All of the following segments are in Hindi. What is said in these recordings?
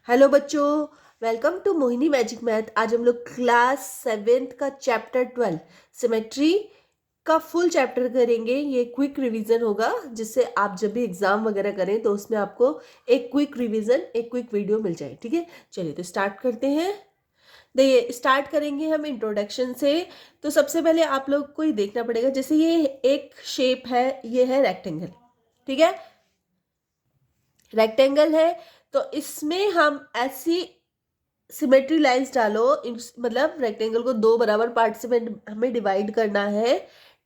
हेलो बच्चों, welcome to Mohini magic math. आज हम लोग क्लास 7th का चैप्टर 12 सिमेट्री का फुल चैप्टर करेंगे। ये क्विक रिवीजन होगा जिससे आप जब भी एग्जाम वगैरह करें तो उसमें आपको एक क्विक रिवीजन, एक क्विक वीडियो मिल जाए। ठीक है, चलिए तो स्टार्ट करते हैं। देखिए, स्टार्ट करेंगे हम इंट्रोडक्शन से। तो सबसे पहले आप लोग को ही देखना पड़ेगा, जैसे ये एक शेप है, ये है रेक्टेंगल। ठीक है, रेक्टेंगल है तो इसमें हम ऐसी सिमेट्री लाइंस डालो, मतलब रेक्टेंगल को दो बराबर पार्ट में हमें डिवाइड करना है।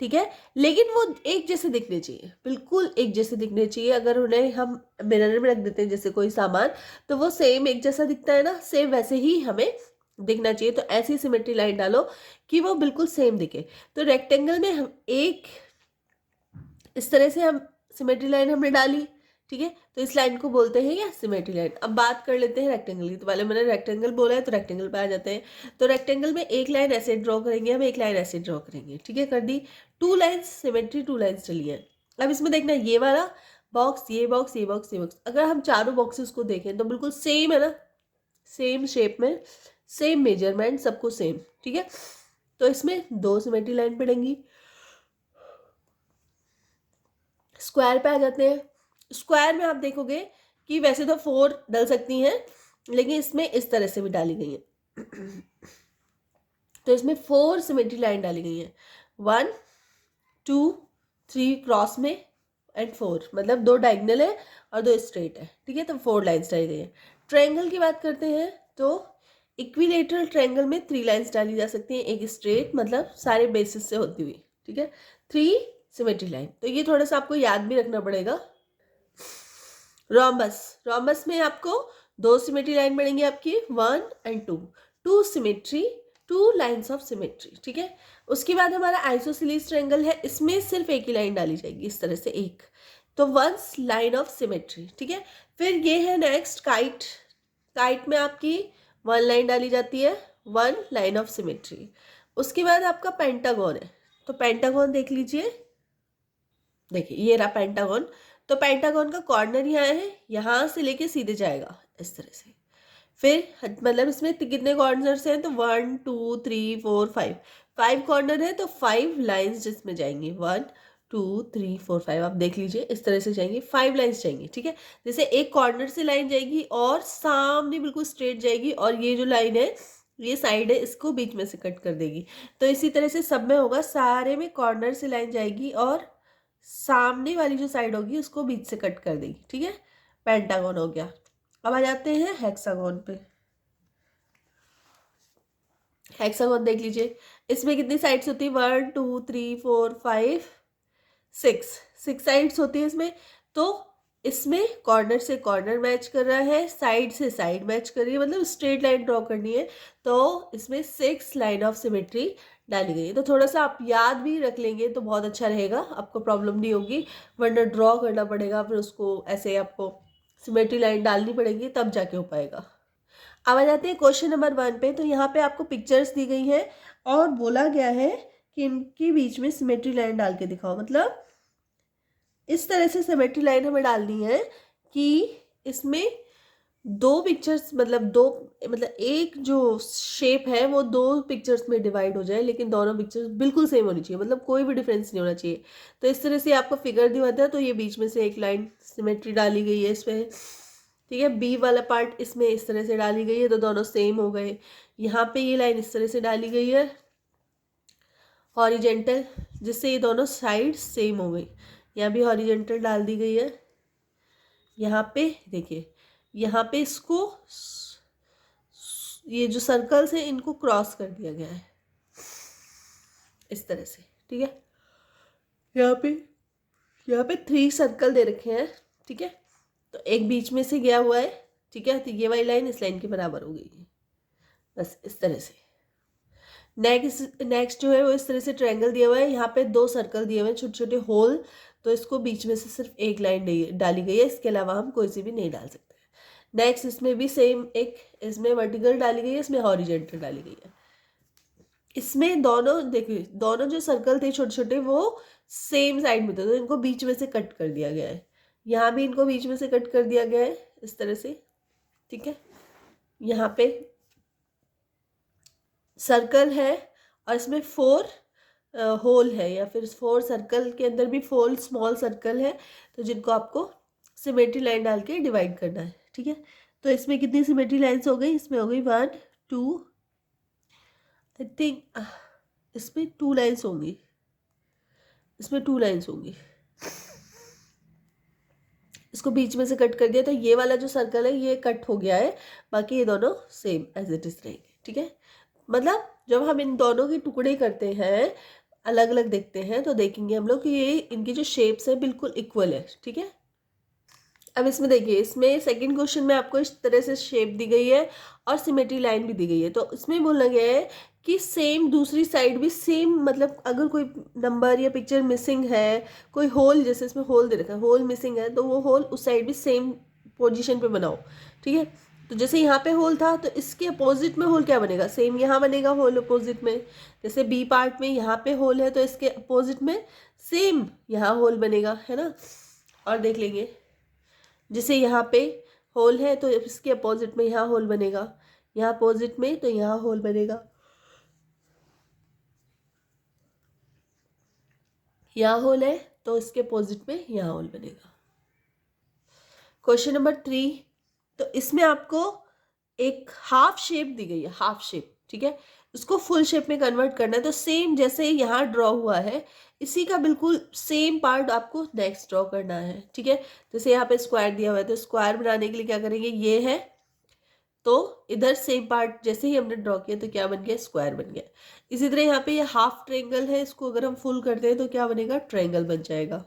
ठीक है, लेकिन वो एक जैसे दिखने चाहिए, बिल्कुल एक जैसे दिखने चाहिए। अगर उन्हें हम मिरर में रख देते हैं जैसे कोई सामान, तो वो सेम एक जैसा दिखता है ना, सेम वैसे ही हमें दिखना चाहिए। तो ऐसी सिमेट्री लाइन डालो कि वो बिल्कुल सेम दिखे। तो रेक्टेंगल में हम एक इस तरह से हम सिमेट्री लाइन हमने डाली। ठीक है, तो इस लाइन को बोलते हैं क्या, सिमेट्री लाइन। अब बात कर लेते हैं रेक्टेंगल की। तो पहले मैंने रेक्टेंगल बोला है तो रेक्टेंगल पे आ जाते हैं। तो रेक्टेंगल में एक लाइन ऐसे ड्रॉ करेंगे, हम एक लाइन ऐसे ड्रॉ करेंगे। ठीक है, कर दी। Two lines symmetry, two lines चली है। अब इसमें देखना, ये वाला बॉक्स, ये बॉक्स, ये बॉक्स, ये बॉक्स, अगर हम चारों बॉक्सेस को देखें तो बिल्कुल सेम है ना, सेम शेप में, सेम मेजरमेंट, सबको सेम। ठीक है, तो इसमें दो सिमेट्री लाइन पड़ेंगी। स्क्वायर पे आ जाते हैं। स्क्वायर में आप देखोगे कि वैसे तो 4 डल सकती हैं, लेकिन इसमें इस तरह से भी डाली गई है। तो इसमें 4 सिमेट्री लाइन डाली गई है। 1 2 3 क्रॉस में एंड 4, मतलब 2 डायगोनल है और 2 स्ट्रेट है। ठीक है, तो 4 लाइन्स डाली गई है। ट्रायंगल की बात करते हैं तो इक्विलेटरल ट्रायंगल में 3 लाइन्स डाली जा सकती हैं, एक स्ट्रेट, मतलब सारे बेसिस से होती हुई। ठीक है, 3 सिमेट्री लाइन। तो ये थोड़ा सा आपको याद भी रखना पड़ेगा। रोम्बस, रोम्बस में आपको 2 सिमेट्री लाइन बनेंगी आपकी, 1 and 2, 2 symmetry, 2 lines of symmetry. ठीक है, उसके बाद हमारा आइसोसेलेस ट्रायंगल है, इसमें सिर्फ एक ही लाइन डाली जाएगी, इस तरह से एक, तो 1 लाइन ऑफ सिमेट्री। ठीक है, फिर ये है नेक्स्ट काइट। काइट में आपकी 1 लाइन डाली जाती है, 1 लाइन ऑफ सिमेट्री। उसके बाद आपका पेंटागन है, तो पेंटागन देख लीजिए। देखिए, ये रहा पेंटागन। तो पेंटागन का कॉर्नर यहाँ है, यहाँ से लेके सीधे जाएगा इस तरह से। फिर मतलब इसमें कितने कॉर्नर्स हैं, तो 1 2 3 4 5, 5 कॉर्नर है, तो 5 लाइंस जिसमें जाएंगी, 1 2 3 4 5, आप देख लीजिए इस तरह से जाएंगी, 5 लाइंस जाएंगी। ठीक है, जैसे एक कॉर्नर से लाइन जाएगी और सामने बिल्कुल स्ट्रेट जाएगी, और ये जो लाइन है, ये साइड है, इसको बीच में से कट कर देगी। तो इसी तरह से सब में होगा, सारे में कॉर्नर से लाइन जाएगी और सामने वाली जो साइड होगी उसको बीच से कट कर देगी। ठीक है, पेंटागन हो गया। अब आ जाते हैं हेक्सागन पे। हेक्सागन देख लीजिए, इसमें कितनी साइड्स होती है, 1 2 3 4 5 6, 6 साइड्स होती है इसमें। तो इसमें कॉर्नर से कॉर्नर मैच कर रहा है, साइड से साइड मैच कर रही है, मतलब स्ट्रेट लाइन ड्रॉ करनी है। तो इसमें 6 लाइन ऑफ सिमेट्री डाली गई है। तो थोड़ा सा आप याद भी रख लेंगे तो बहुत अच्छा रहेगा, आपको प्रॉब्लम नहीं होगी, वरना ड्रॉ करना पड़ेगा, फिर उसको ऐसे आपको सिमेट्री लाइन डालनी पड़ेगी, तब जाके हो पाएगा। अब आ जाते हैं क्वेश्चन नंबर 1 पे। तो यहाँ पे आपको पिक्चर्स दी गई हैं और बोला गया है कि इनके बीच में सिमेट्री लाइन डाल के दिखाओ। मतलब इस तरह से सिमेट्री लाइन हमें डालनी है कि इसमें दो पिक्चर्स, मतलब दो, मतलब एक जो शेप है वो दो पिक्चर्स में डिवाइड हो जाए, लेकिन दोनों पिक्चर्स बिल्कुल सेम होनी चाहिए, मतलब कोई भी डिफरेंस नहीं होना चाहिए। तो इस तरह से आपको फिगर दिखाता है, तो ये बीच में से एक लाइन सिमेट्री डाली गई है इसमें। ठीक है, बी वाला पार्ट इसमें इस तरह से डाली गई है, तो दोनों सेम हो गए। यहाँ पे ये लाइन इस तरह से डाली गई है हॉरिजेंटल, जिससे ये दोनों साइड सेम हो गई। यहाँ भी हॉरिजेंटल डाल दी गई है। यहाँ पे देखिए, यहाँ पे इसको, ये जो सर्कल्स हैं इनको क्रॉस कर दिया गया है इस तरह से। ठीक है, यहाँ पे 3 सर्कल दे रखे हैं। ठीक है, तो एक बीच में से गया हुआ है। ठीक है, तो ये वाली लाइन इस लाइन के बराबर हो गई है, बस इस तरह से। नेक्स्ट जो है वो इस तरह से ट्रायंगल दिया हुआ है, यहाँ पे 2 सर्कल दिए हुए हैं, छोटे छोटे होल, तो इसको बीच में से सिर्फ एक लाइन डाली गई है, इसके अलावा हम कोई सी भी नहीं डाल सकते। नेक्स्ट इसमें भी सेम, एक इसमें वर्टिकल डाली गई है, इसमें हॉरिजेंटल डाली गई है। इसमें दोनों देखिए, दोनों जो सर्कल थे छोटे छोटे वो सेम साइड में थे, तो इनको बीच में से कट कर दिया गया है। यहाँ भी इनको बीच में से कट कर दिया गया है इस तरह से। ठीक है, यहाँ पे सर्कल है और इसमें 4 होल है, या फिर 4 सर्कल के अंदर भी 4 स्मॉल सर्कल है, तो जिनको आपको सिमेट्री लाइन डाल के डिवाइड करना है, ठीक है। तो इसमें कितनी सिमेट्री लाइन्स हो गई, इसमें हो गई 1 2, आई थिंक इसमें 2 लाइन्स होंगी, इसमें 2 लाइन्स होंगी। इसको बीच में से कट कर दिया तो ये वाला जो सर्कल है ये कट हो गया है, बाकी ये दोनों सेम एज इट इज रहेंगे, ठीक है। मतलब जब हम इन दोनों के टुकड़े करते हैं, अलग अलग देखते हैं, तो देखेंगे हम लोग कि ये इनकी जो शेप्स है बिल्कुल इक्वल है, ठीक है। अब इसमें देखिए, इसमें सेकंड क्वेश्चन में आपको इस तरह से शेप दी गई है और सिमेट्री लाइन भी दी गई है, तो इसमें बोला गया है कि सेम दूसरी साइड भी सेम, मतलब अगर कोई नंबर या पिक्चर मिसिंग है, कोई होल, जैसे इसमें होल दे रखा है, होल मिसिंग है, तो वो होल उस साइड भी सेम पोजीशन पे बनाओ, ठीक है। तो जैसे यहाँ पे होल था तो इसके अपोजिट में होल क्या बनेगा, सेम यहाँ बनेगा होल अपोजिट में। जैसे बी पार्ट में यहाँ पे होल है तो इसके अपोजिट में सेम यहाँ होल बनेगा, है ना। और देख लेंगे, जैसे यहाँ पे होल है तो इसके अपोजिट में यहाँ होल बनेगा, यहाँ अपोजिट में तो यहाँ होल बनेगा, यहाँ होल है तो इसके अपोजिट में यहाँ होल बनेगा। क्वेश्चन नंबर 3, तो इसमें आपको एक हाफ शेप दी गई है, हाफ शेप, ठीक है। उसको फुल शेप में कन्वर्ट करना है, तो सेम जैसे यहाँ ड्रॉ हुआ है इसी का बिल्कुल सेम पार्ट आपको नेक्स्ट ड्रॉ करना है, ठीक है। जैसे यहाँ पे स्क्वायर दिया हुआ है तो स्क्वायर बनाने के लिए क्या करेंगे, ये है तो इधर सेम पार्ट जैसे ही हमने ड्रॉ किया तो क्या बन गया, स्क्वायर बन गया। इसी तरह यहाँ पे ये हाफ ट्रायंगल है, इसको अगर हम फुल करते हैं तो क्या बनेगा, ट्रायंगल बन जाएगा।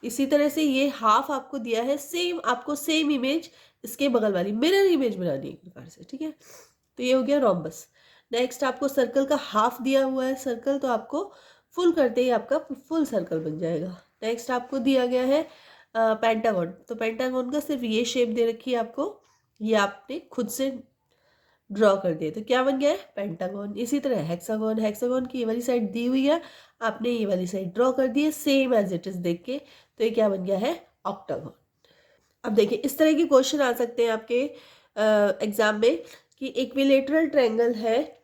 इसी तरह से ये हाफ आपको दिया है, सेम आपको सेम इमेज इसके बगल वाली मिरर इमेज बनानी है एक प्रकार से, ठीक है। तो ये हो गया रोम्बस। नेक्स्ट आपको सर्कल का हाफ दिया हुआ है सर्कल, तो आपको फुल करते ही आपका फुल सर्कल बन जाएगा। नेक्स्ट आपको दिया गया है पेंटागन, तो पेंटागन का सिर्फ ये शेप दे रखी है आपको, ये आपने खुद से ड्रॉ कर दिया तो क्या बन गया है, पेंटागन। इसी तरह हेक्सागन, हेक्सागन की ये वाली साइड दी हुई है, आपने ये वाली साइड ड्रॉ कर दी है सेम एज इट इज देख के, तो ये क्या बन गया है, ऑक्टागन। अब देखिए, इस तरह के क्वेश्चन आ सकते हैं आपके एग्जाम में कि इक्विलेटरल ट्रायंगल है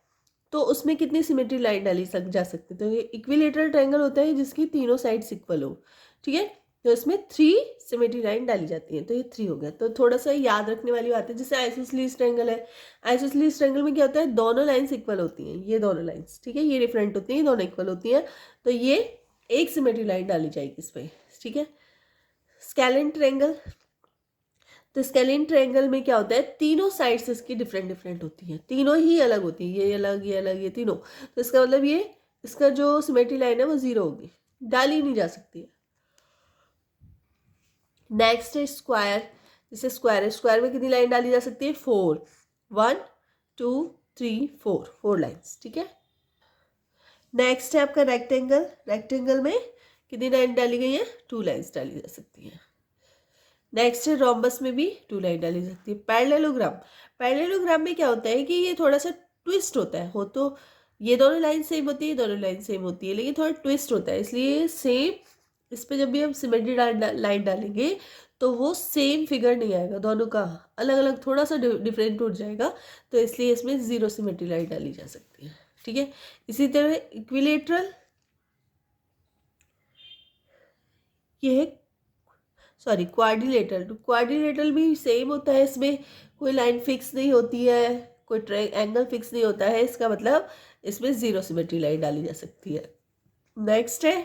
तो उसमें कितनी सिमेट्री लाइन डाली जा सकती है। तो ये इक्विलेटरल ट्रायंगल होता है जिसकी तीनों साइड्स इक्वल हो, ठीक है। तो इसमें 3 सिमेट्री लाइन डाली जाती है, तो ये 3 हो गया। तो थोड़ा सा याद रखने वाली बात है, जैसे आइसोसेलेस ट्रायंगल है, आइसोसेलेस ट्रायंगल में क्या होता है, दोनों लाइन्स इक्वल होती हैं, ये दोनों लाइन्स, ठीक है, ये डिफरेंट होती हैं, दोनों इक्वल होती हैं, तो ये एक सिमेट्री लाइन डाली जाएगी इस पर, ठीक है। स्केलिन ट्रायंगल, तो स्केलिन ट्रायंगल में क्या होता है, तीनों साइड्स इसकी डिफरेंट डिफरेंट होती हैं, तीनों ही अलग होती है, ये अलग ये अलग ये तीनों, तो इसका मतलब ये इसका जो सिमेट्री लाइन है वो 0 होगी, डाली नहीं जा सकती है। नेक्स्ट है स्क्वायर, जैसे स्क्वायर है, स्क्वायर में कितनी लाइन डाली जा सकती है, 4, 1 2 3 4, 4 लाइन्स, ठीक है। नेक्स्ट है आपका रेक्टेंगल, रेक्टेंगल में कितनी लाइन डाली गई है, 2 लाइन्स डाली जा सकती है। नेक्स्ट है रोम्बस में भी 2 लाइन डाली जा सकती है। पैरेललोग्राम, पैरेललोग्राम में क्या होता है कि ये थोड़ा सा ट्विस्ट होता है, हो तो ये दोनों लाइन सेम होती है, दोनों लाइन सेम होती है, लेकिन थोड़ा ट्विस्ट होता है, इसलिए सेम इस पर जब भी हम सिमेट्री लाइन डालेंगे तो वो सेम फिगर नहीं आएगा, दोनों का अलग अलग थोड़ा सा डिफरेंट हो जाएगा, तो इसलिए इसमें 0 सिमेट्री लाइन डाली जा सकती है, ठीक है। इसी तरह इक्विलेटरल, ये है सॉरी क्वाड्रिलेटरल, तो क्वाड्रिलेटरल भी सेम होता है, इसमें कोई लाइन फिक्स नहीं होती है, कोई एंगल फिक्स नहीं होता है, इसका मतलब इसमें 0 सिमेट्री लाइन डाली जा सकती है। नेक्स्ट है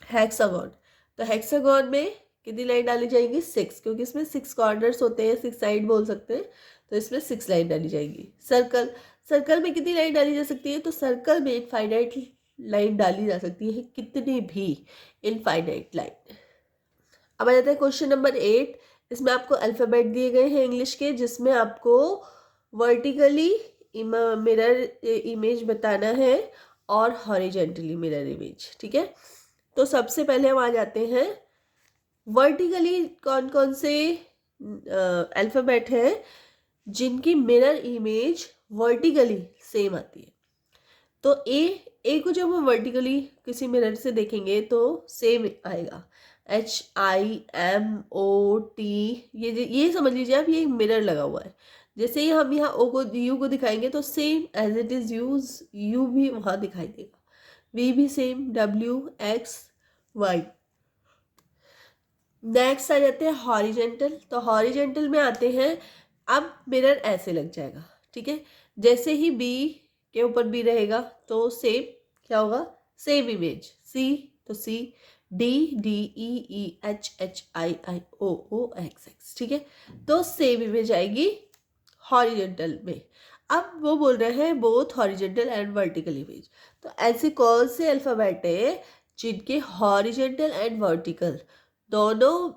हेक्सागन, तो हेक्सागन में कितनी लाइन डाली जाएगी, 6, क्योंकि इसमें 6 कॉर्नर्स होते हैं, 6 साइड बोल सकते हैं, तो इसमें 6 लाइन डाली जाएगी। सर्कल, सर्कल में कितनी लाइन डाली जा सकती है, तो सर्कल में इनफाइनाइट लाइन डाली जा सकती है, कितनी भी इनफाइनाइट लाइन। अब आ जाता है क्वेश्चन नंबर 8, इसमें आपको अल्फ़ाबेट दिए गए हैं इंग्लिश के, जिसमें आपको वर्टिकली मिरर इमेज बताना है और हॉरिजेंटली मिरर इमेज, ठीक है। तो सबसे पहले हम आ जाते हैं वर्टिकली, कौन कौन से अल्फ़ाबेट हैं जिनकी मिरर इमेज वर्टिकली सेम आती है। तो ए को जब हम वर्टिकली किसी मिरर से देखेंगे तो सेम आएगा, HIMOT, ये समझ लीजिए आप, ये मिरर लगा हुआ है। जैसे ही हम यहाँ ओ को यू को दिखाएंगे तो same as it is use U भी वहाँ दिखाई देगा, वी भी same, W X Y. Next आ जाते हैं हॉरिजेंटल। तो हॉरिजेंटल में आते हैं, अब मिरर ऐसे लग जाएगा, ठीक है। जैसे ही बी के ऊपर बी रहेगा तो सेम क्या होगा, सेम इमेज, सी तो C, D D E E H H I I O O X X, ठीक है। तो सेम इमेज आएगी हॉरिजेंटल में। अब वो बोल रहे हैं both horizontal and vertical image. तो ऐसे कौन से अल्फ़ाबेट है जिनके हॉरिजेंटल एंड वर्टिकल दोनों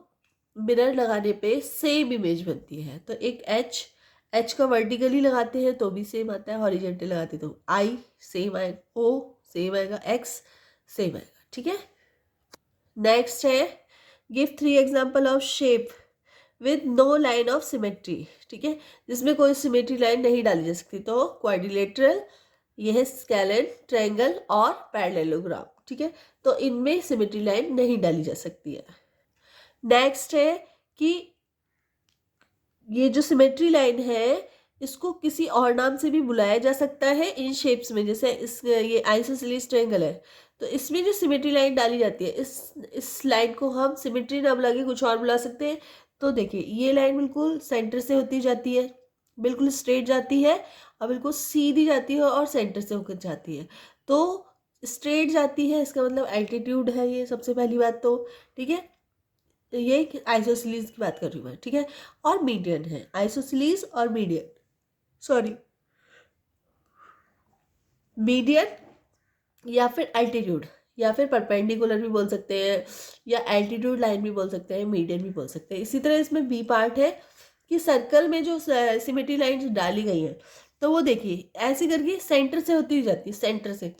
मिरर लगाने पे सेम इमेज बनती है? तो एक एच का वर्टिकली लगाते हैं तो भी सेम आता है, हॉरिजेंटल लगाते तो आई सेम आएगा, ओ सेम आएगा, एक्स सेम आएगा, ठीक है। नेक्स्ट है give 3 example of shape with no line of symmetry, ठीक है, जिसमें कोई सिमेट्री लाइन नहीं डाली जा सकती। तो क्वाड्रिलेटरल, यह है स्केलेन, ट्रायंगल और पैरेललोग्राम, ठीक है। तो इनमें सिमेट्री लाइन नहीं डाली जा सकती है। नेक्स्ट है कि ये जो सिमेट्री लाइन है इसको किसी और नाम से भी बुलाया जा सकता है इन शेप्स में। जैसे इस ये आइसोसेलेस ट्रायंगल है, तो इसमें जो सिमेट्री लाइन डाली जाती है इस लाइन को हम सिमेट्री नाम लगा के कुछ और बुला सकते हैं। तो देखिए ये लाइन बिल्कुल सेंटर से होती जाती है, बिल्कुल स्ट्रेट जाती है और बिल्कुल सीधी जाती है और सेंटर से होकर जाती है। तो स्ट्रेट जाती है इसका मतलब एल्टीट्यूड है ये, सबसे पहली बात तो, ठीक है। ये आइसोसेलेस की बात कर रही हूँ मैं, ठीक है। और मीडियन है, आइसोसेलेस और मीडियन, सॉरी मीडियन या फिर एल्टीट्यूड या फिर परपेंडिकुलर भी बोल सकते हैं या एल्टीट्यूड लाइन भी बोल सकते हैं, मीडियन भी बोल सकते हैं। इसी तरह इसमें बी पार्ट है कि सर्कल में जो सिमेट्री लाइन डाली गई है तो वो देखिए ऐसे करके सेंटर से होती हुई जाती है, सेंटर से।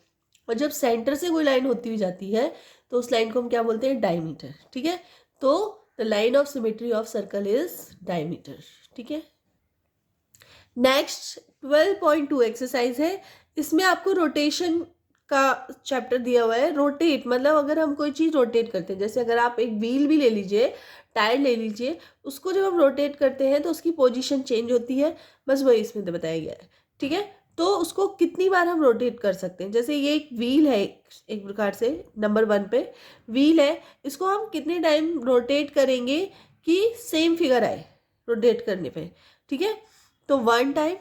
और जब सेंटर से कोई लाइन होती हुई जाती है तो उस लाइन को हम क्या बोलते हैं, डायमीटर, ठीक है। तो the line of symmetry of circle is diameter, ठीक है। नेक्स्ट 12.2 एक्सरसाइज है, इसमें आपको रोटेशन का चैप्टर दिया हुआ है। रोटेट मतलब अगर हम कोई चीज़ रोटेट करते हैं, जैसे अगर आप एक व्हील भी ले लीजिए, टायर ले लीजिए, उसको जब हम रोटेट करते हैं तो उसकी पोजीशन चेंज होती है, बस वही इसमें बताया गया है, ठीक है। तो उसको कितनी बार हम रोटेट कर सकते हैं, जैसे ये एक व्हील है, एक प्रकार से नंबर 1 पे व्हील है, इसको हम कितने टाइम रोटेट करेंगे कि सेम फिगर आए रोटेट करने पे, ठीक है। तो 1 टाइम,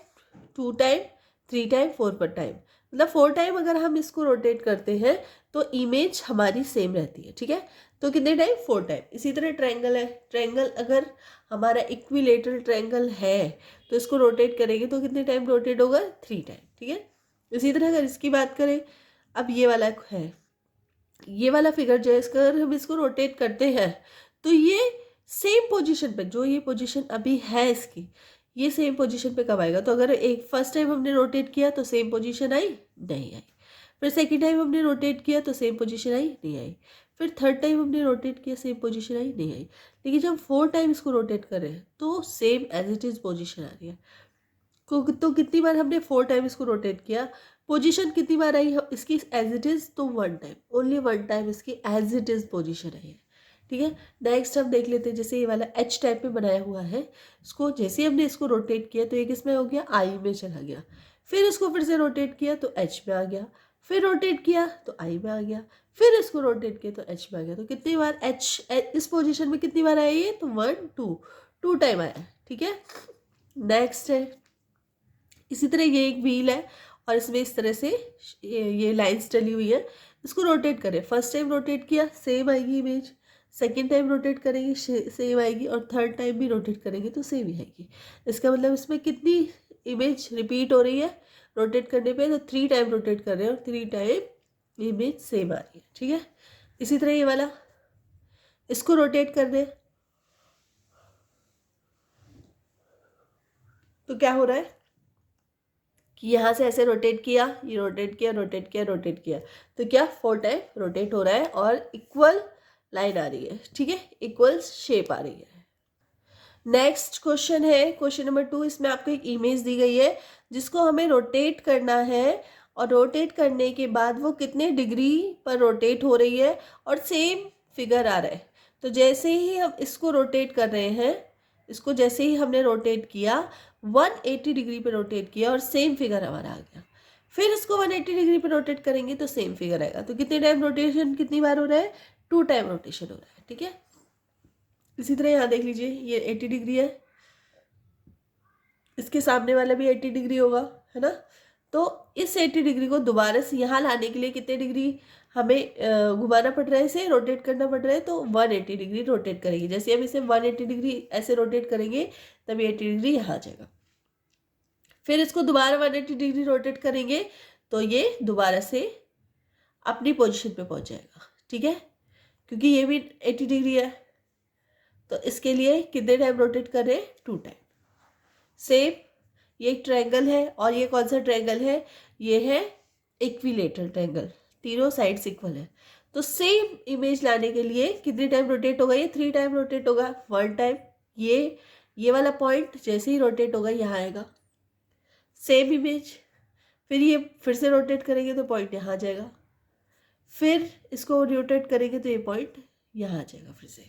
2 टाइम, 3 टाइम, 4 पर टाइम, मतलब 4 टाइम अगर हम इसको रोटेट करते हैं तो इमेज हमारी सेम रहती है, ठीक है। तो कितने टाइम, 4 टाइम। इसी तरह ट्रायंगल है, ट्रायंगल अगर हमारा इक्विलेटरल ट्रायंगल है तो इसको रोटेट करेंगे तो कितने टाइम रोटेट होगा, 3 टाइम, ठीक है। इसी तरह अगर इसकी बात करें, अब ये वाला है, ये वाला फिगर जो है इसका अगर हम इसको रोटेट करते हैं तो ये सेम पोजीशन पे, जो ये पोजीशन अभी है इसकी, ये सेम पोजीशन पे कब आएगा। तो अगर एक फर्स्ट टाइम हमने रोटेट किया तो सेम पोजीशन आई, नहीं आई। फिर सेकंड टाइम हमने रोटेट किया तो सेम पोजीशन आई, नहीं आई। फिर थर्ड टाइम हमने रोटेट किया, सेम पोजीशन आई, नहीं आई। लेकिन जब 4 टाइम इसको रोटेट कर रहे हैं तो same as it is position आ रही है। तो कितनी बार हमने 4 टाइम इसको रोटेट किया, पोजीशन कितनी बार आई इसकी एज इट इज़, तो 1 टाइम, ओनली 1 टाइम इसकी एज इट इज़ पोजीशन आई है, ठीक है। नेक्स्ट हम देख लेते हैं, जैसे ये वाला एच टाइप में बनाया हुआ है, इसको जैसे हमने इसको रोटेट किया तो एक इसमें हो गया, आई में चला गया, फिर इसको फिर से रोटेट किया तो एच में आ गया, फिर रोटेट किया तो आई में आ गया, फिर इसको रोटेट किया तो एच में आ गया। तो कितनी बार एच इस पोजीशन में कितनी बार आया ये, तो 1 2 टाइम आया, ठीक है। नेक्स्ट है इसी तरह ये एक व्हील है और इसमें इस तरह से ये लाइंस डली हुई है, इसको रोटेट करें, फर्स्ट टाइम रोटेट किया सेम आएगी इमेज, सेकेंड टाइम रोटेट करेंगे सेम आएगी, और थर्ड टाइम भी रोटेट करेंगे तो सेम ही आएगी। इसका मतलब इसमें कितनी इमेज रिपीट हो रही है रोटेट करने पे, तो 3 टाइम रोटेट कर रहे हैं और 3 टाइम इमेज सेम आ रही है, ठीक है। इसी तरह ये वाला, इसको रोटेट कर दें तो क्या हो रहा है कि यहाँ से ऐसे रोटेट किया, ये रोटेट किया, रोटेट किया, रोटेट किया, तो क्या 4 टाइम रोटेट हो रहा है और इक्वल लाइन आ रही है, ठीक है, इक्वल शेप आ रही है। नेक्स्ट क्वेश्चन है क्वेश्चन नंबर 2, इसमें आपको एक इमेज दी गई है जिसको हमें रोटेट करना है और रोटेट करने के बाद वो कितने डिग्री पर रोटेट हो रही है और सेम फिगर आ रहा है। तो जैसे ही हम इसको रोटेट कर रहे हैं इसको जैसे ही हमने रोटेट किया 180 डिग्री पे रोटेट किया और सेम फिगर हमारा आ गया। फिर इसको 180 डिग्री पे रोटेट करेंगे तो सेम फिगर आएगा। तो कितने टाइम रोटेशन कितनी बार हो रहा है? 2 टाइम रोटेशन हो रहा है, ठीक है। इसी तरह यहाँ देख लीजिए, ये 80 डिग्री है, इसके सामने वाला भी 80 डिग्री होगा, है ना। तो इस 80 डिग्री को दोबारा से यहाँ लाने के लिए कितने डिग्री हमें घुमाना पड़ रहा है, इसे रोटेट करना पड़ रहा है, तो 180 डिग्री रोटेट करेंगे। जैसे हम इसे 180 डिग्री ऐसे रोटेट करेंगे तभी 80 डिग्री यहाँ आ जाएगा। फिर इसको दोबारा 180 डिग्री रोटेट करेंगे तो ये दोबारा से अपनी पोजीशन पे पहुंच जाएगा, ठीक है, क्योंकि ये भी 80 डिग्री है। तो इसके लिए कितने टाइम रोटेट कर रहे हैं? 2 टाइम। सेम ये एक ट्रायंगल है और ये कौन सा ट्रायंगल है? ये है इक्विलेटरल ट्रायंगल, तीनों साइड्स इक्वल है। तो सेम इमेज लाने के लिए कितने टाइम रोटेट होगा? ये 3 टाइम रोटेट होगा। 1 टाइम, ये वाला पॉइंट जैसे ही रोटेट होगा यहाँ आएगा, सेम इमेज। फिर ये फिर से रोटेट करेंगे तो पॉइंट यहाँ आ जाएगा, फिर इसको रोटेट करेंगे तो ये पॉइंट यहाँ आ जाएगा फिर से,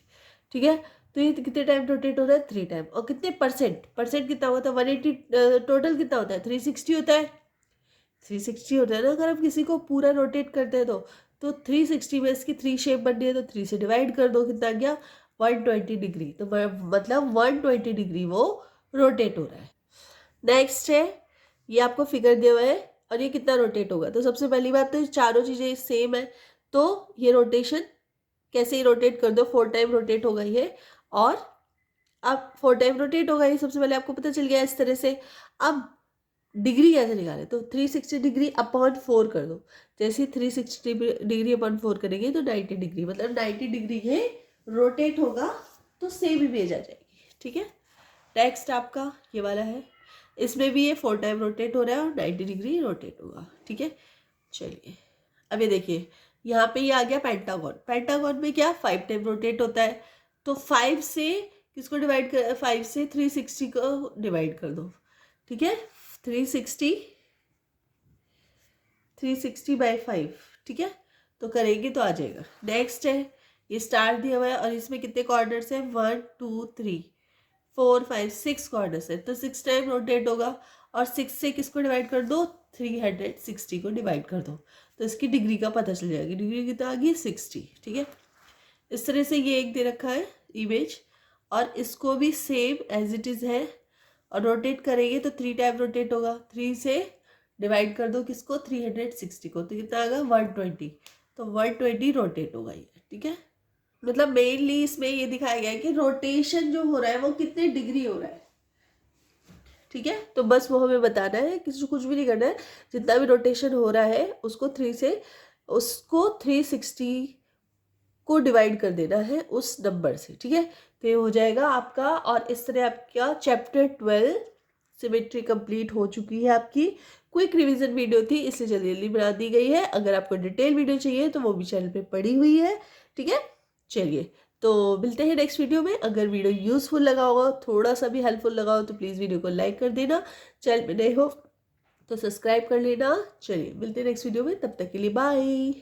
ठीक है। तो ये कितने टाइम रोटेट हो रहा है? 3 टाइम। और कितने परसेंट कितना होता है? 180 टोटल कितना होता है? 360 होता है। 360 होता है ना, अगर आप किसी को पूरा रोटेट करते हैं तो 360 में इसकी 3 शेप बननी है तो 3 से डिवाइड कर दो, कितना गया? 120 डिग्री। तो मतलब 120 डिग्री वो रोटेट हो रहा है। नेक्स्ट है, ये आपको फिगर दिया हुआ है और ये कितना रोटेट होगा। तो सबसे पहली बात तो चारों चीज़ें सेम है, तो ये रोटेशन कैसे ही रोटेट कर दो, 4 टाइम रोटेट होगा ये। और अब 4 टाइम रोटेट होगा ये, सबसे पहले आपको पता चल गया इस तरह से। अब डिग्री कैसे निकाले? तो 360 डिग्री अपॉन 4 कर दो। जैसे 360 डिग्री अपॉन 4 करेंगे तो 90 डिग्री, मतलब 90 डिग्री ये रोटेट होगा तो सेम इमेज आ जाएगी, ठीक है। नेक्स्ट आपका ये वाला है, इसमें भी ये 4 टाइम रोटेट हो रहा है और 90 डिग्री रोटेट होगा, ठीक है। चलिए अब ये देखिए, यहाँ पे ये आ गया पेंटागन। पेंटागन में क्या 5 टाइम रोटेट होता है, तो 5 से किसको डिवाइड कर, 5 से 360 को डिवाइड कर दो, ठीक है। 360 बाई 5, ठीक है, तो करेंगे तो आ जाएगा। नेक्स्ट है, ये स्टार दिया हुआ है और इसमें कितने कॉर्नर्स हैं? 1 2 3 4 5 6 कॉर्नर्स है, तो 6 टाइम रोटेट होगा। और 6 से किसको डिवाइड कर दो? 360 को डिवाइड कर दो, तो इसकी डिग्री का पता चल जाएगी। डिग्री कितना आ गई? 60, ठीक है। इस तरह से ये एक दे रखा है इमेज, और इसको भी सेम एज इट इज़ है और रोटेट करेंगे तो 3 टाइम रोटेट होगा। 3 से डिवाइड कर दो किसको? 360 को, तो कितना आएगा? 120। तो 120 रोटेट होगा ये, ठीक है। मतलब मेनली इसमें ये दिखाया गया है कि रोटेशन जो हो रहा है वो कितने डिग्री हो रहा है, ठीक है। तो बस वो हमें बताना है, किसी को कुछ भी नहीं करना है। जितना भी रोटेशन हो रहा है उसको 360 को डिवाइड कर देना है उस नंबर से, ठीक है। तो ये हो जाएगा आपका, और इस तरह आपका चैप्टर 12 सिमेट्री कंप्लीट हो चुकी है। आपकी क्विक रिवीजन वीडियो थी इसलिए जल्दी जल्दी बना दी गई है। अगर आपको डिटेल वीडियो चाहिए तो वो भी चैनल पे पड़ी हुई है, ठीक है। चलिए तो मिलते हैं नेक्स्ट वीडियो में। अगर वीडियो यूजफुल लगा होगा, थोड़ा सा भी हेल्पफुल लगा हो, तो प्लीज़ वीडियो को लाइक कर देना। चैनल पे नए हो तो सब्सक्राइब कर लेना। चलिए मिलते हैं नेक्स्ट वीडियो में, तब तक के लिए बाय।